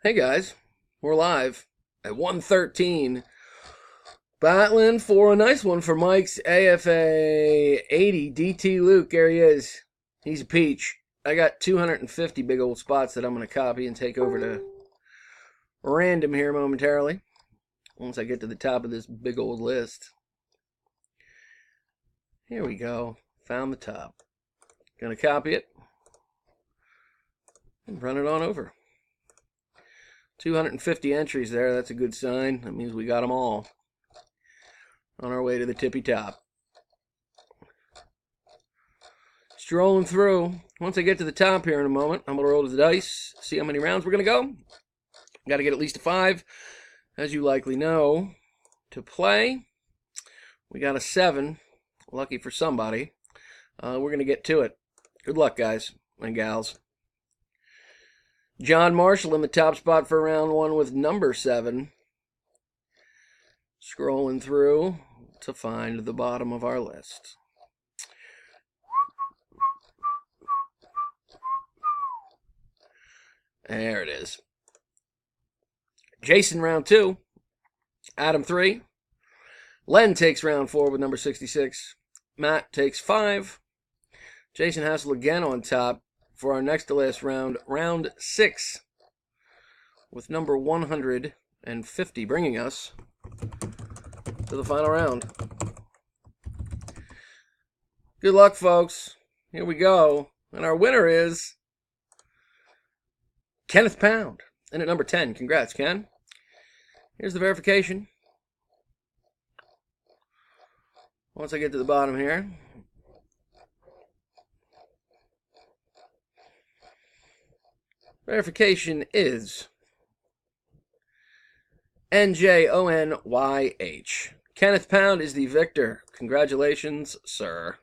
Hey guys, we're live at 1:13, battling for a nice one for Mike's AFA 80 DT Luke. There he is. He's a peach. I got 250 big old spots that I'm going to copy and take over to random here momentarily once I get to the top of this big old list. Here we go. Found the top. Going to copy it and run it on over. 250 entries there. That's a good sign. That means we got them all on our way to the tippy top. Strolling through. Once I get to the top here in a moment, I'm going to roll the dice, see how many rounds we're going to go. Got to get at least a 5, as you likely know, to play. We got a 7. Lucky for somebody. We're going to get to it. Good luck, guys and gals. John Marshall in the top spot for round 1 with number 7. Scrolling through to find the bottom of our list. There it is. Jason round 2. Adam 3. Len takes round 4 with number 66. Matt takes 5. Jason Hassel again on top for our next to last round, round 6, with number 150, bringing us to the final round. Good luck, folks. Here we go. And our winner is Kenneth Pound, in at number 10. Congrats, Ken. Here's the verification. Once I get to the bottom here. Verification is NJONYH. Kenneth Pound is the victor. Congratulations, sir.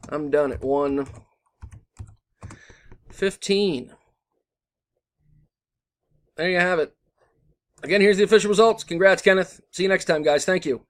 I'm done at 1:15. There you have it. Again, here's the official results. Congrats, Kenneth. See you next time, guys. Thank you.